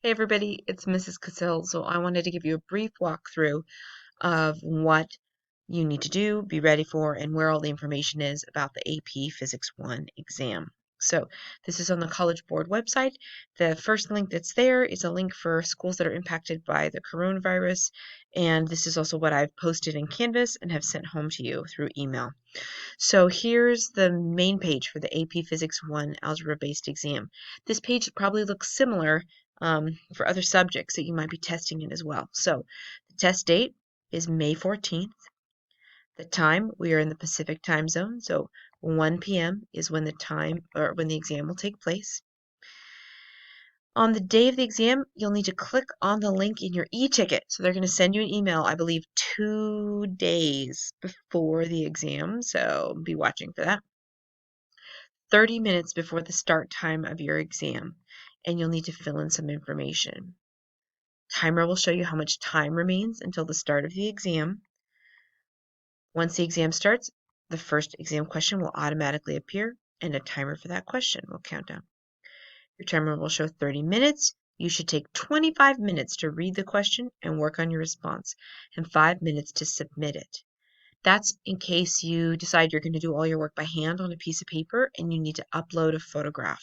Hey everybody, it's Mrs. Cassill. So I wanted to give you a brief walkthrough of what you need to do, be ready for, and where all the information is about the AP Physics 1 exam. So this is on the College Board website. The first link that's there is a link for schools that are impacted by the coronavirus, and this is also what I've posted in Canvas and have sent home to you through email. So here's the main page for the AP Physics 1 algebra-based exam. This page probably looks similar for other subjects that you might be testing in as well. So the test date is May 14th. The time, we are in the Pacific time zone, so 1 p.m. is when the time or when the exam will take place. On the day of the exam, you'll need to click on the link in your e-ticket. So they're going to send you an email, I believe, 2 days before the exam, so be watching for that. 30 minutes before the start time of your exam, and you'll need to fill in some information. Timer will show you how much time remains until the start of the exam. Once the exam starts, the first exam question will automatically appear, and a timer for that question will count down. Your timer will show 30 minutes. You should take 25 minutes to read the question and work on your response, and 5 minutes to submit it. That's in case you decide you're going to do all your work by hand on a piece of paper and you need to upload a photograph.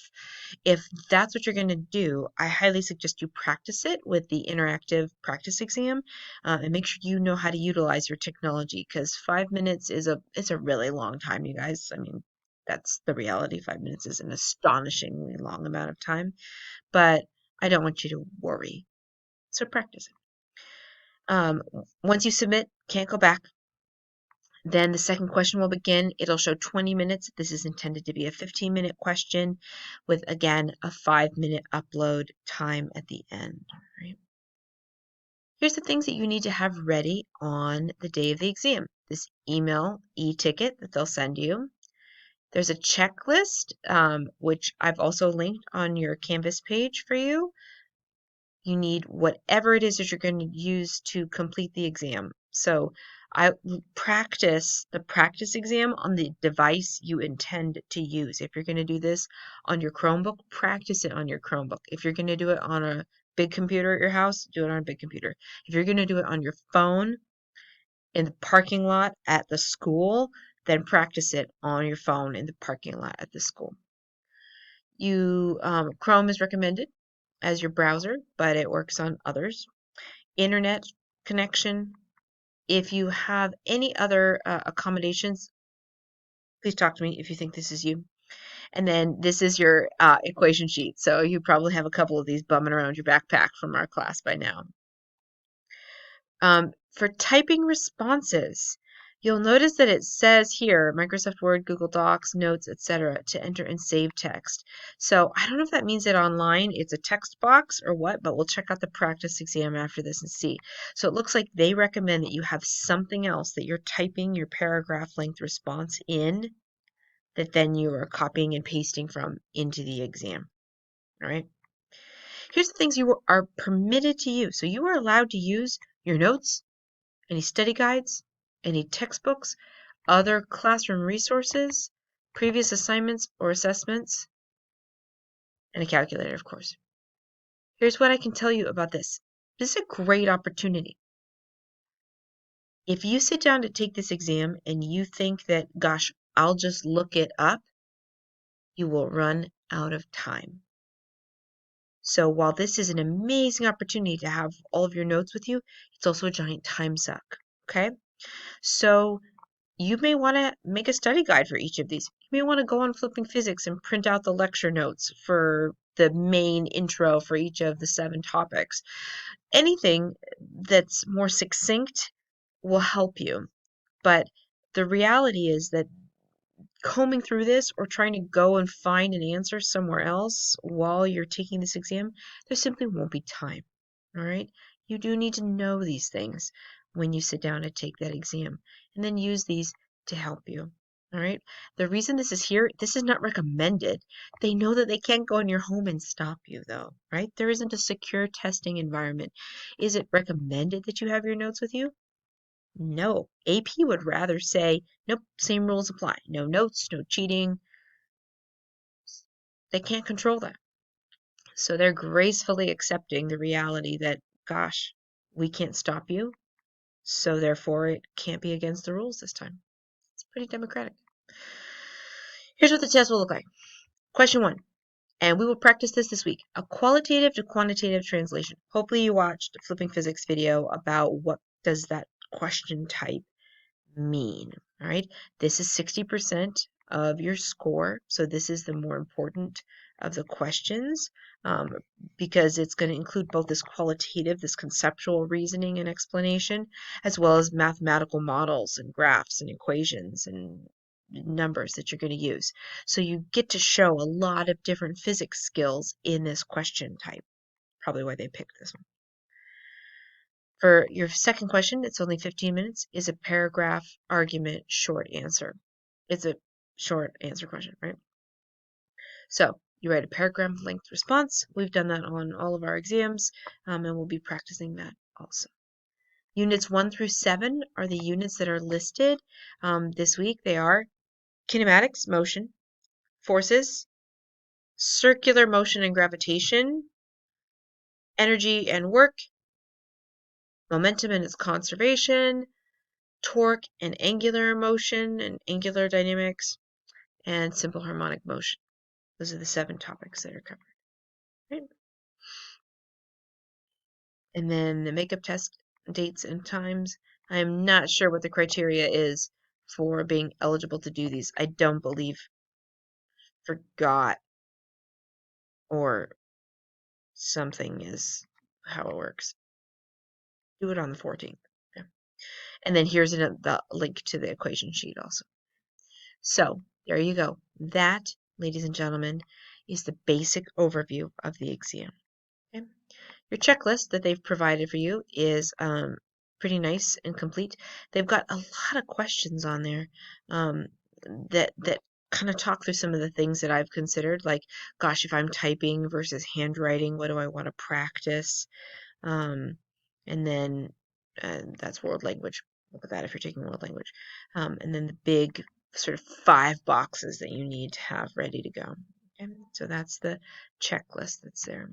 If that's what you're going to do, I highly suggest you practice it with the interactive practice exam and make sure you know how to utilize your technology, because 5 minutes is it's a really long time, you guys. I mean, that's the reality. 5 minutes is an astonishingly long amount of time, but I don't want you to worry. So practice it. Once you submit, can't go back. Then the second question will begin. It'll show 20 minutes. This is intended to be a 15-minute question with, again, a 5-minute upload time at the end. Right? Here's the things that you need to have ready on the day of the exam. This email e-ticket that they'll send you. There's a checklist, which I've also linked on your Canvas page for you. You need whatever it is that you're going to use to complete the exam. So I practice the practice exam on the device you intend to use. If you're going to do this on your Chromebook, practice it on your Chromebook. If you're going to do it on a big computer at your house, do it on a big computer. If you're going to do it on your phone in the parking lot at the school, then practice it on your phone in the parking lot at the school. Chrome is recommended as your browser, but it works on others. Internet connection. If you have any other accommodations, please talk to me if you think this is you. And then this is your equation sheet. So you probably have a couple of these bumming around your backpack from our class by now. For typing responses, you'll notice that it says here, Microsoft Word, Google Docs, Notes, etc., to enter and save text. So I don't know if that means that online it's a text box or what, but we'll check out the practice exam after this and see. So it looks like they recommend that you have something else that you're typing your paragraph length response in, that then you are copying and pasting from into the exam. All right. Here's the things you are permitted to use. So you are allowed to use your notes, any study guides, any textbooks, other classroom resources, previous assignments or assessments, and a calculator, of course. Here's what I can tell you about this. This is a great opportunity. If you sit down to take this exam and you think that, gosh, I'll just look it up, you will run out of time. So while this is an amazing opportunity to have all of your notes with you, it's also a giant time suck. Okay? So you may want to make a study guide for each of these. You may want to go on Flipping Physics and print out the lecture notes for the main intro for each of the 7 topics. Anything that's more succinct will help you. But the reality is that combing through this or trying to go and find an answer somewhere else while you're taking this exam, there simply won't be time. All right? You do need to know these things when you sit down to take that exam, and then use these to help you. All right? The reason this is here, this is not recommended. They know that they can't go in your home and stop you, though, right? There isn't a secure testing environment. Is it recommended that you have your notes with you? No. AP would rather say, nope, same rules apply. No notes, no cheating. They can't control that. So they're gracefully accepting the reality that, gosh, we can't stop you, so therefore it can't be against the rules this time. It's pretty democratic. Here's what the test will look like. Question 1, and we will practice this week. A qualitative to quantitative translation. Hopefully you watched a Flipping Physics video about what does that question type mean. All right, this is 60% of your score, so this is the more important of the questions, because it's going to include both this qualitative, this conceptual reasoning and explanation, as well as mathematical models and graphs and equations and numbers that you're going to use. So you get to show a lot of different physics skills in this question type. Probably why they picked this one. For your second question, it's only 15 minutes, is a paragraph argument short answer. It's a short answer question, right? So you write a paragraph length response. We've done that on all of our exams, and we'll be practicing that also. Units 1 through 7 are the units that are listed this week. They are kinematics, motion, forces, circular motion and gravitation, energy and work, momentum and its conservation, torque and angular motion and angular dynamics, and simple harmonic motion. Those are the 7 topics that are covered. Right? And then the makeup test dates and times. I am not sure what the criteria is for being eligible to do these. I don't believe forgot or something is how it works. Do it on the 14th. Okay. And then here's the link to the equation sheet also. So there you go. That, ladies and gentlemen, is the basic overview of the exam. Okay. Your checklist that they've provided for you is pretty nice and complete. They've got a lot of questions on there that kind of talk through some of the things that I've considered, like, gosh, if I'm typing versus handwriting, what do I want to practice? And then that's world language. Look at that if you're taking world language. And then the big sort of 5 boxes that you need to have ready to go. Okay? So that's the checklist that's there.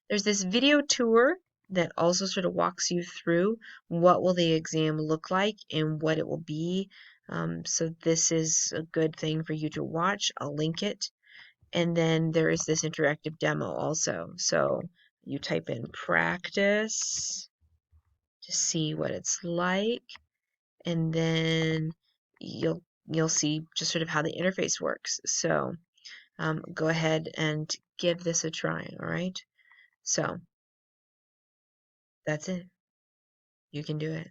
There's this video tour that also sort of walks you through what will the exam look like and what it will be. So this is a good thing for you to watch. I'll link it. And then there is this interactive demo also. So you type in practice to see what it's like, and then you'll see just sort of how the interface works. So go ahead and give this a try, all right? So that's it. You can do it.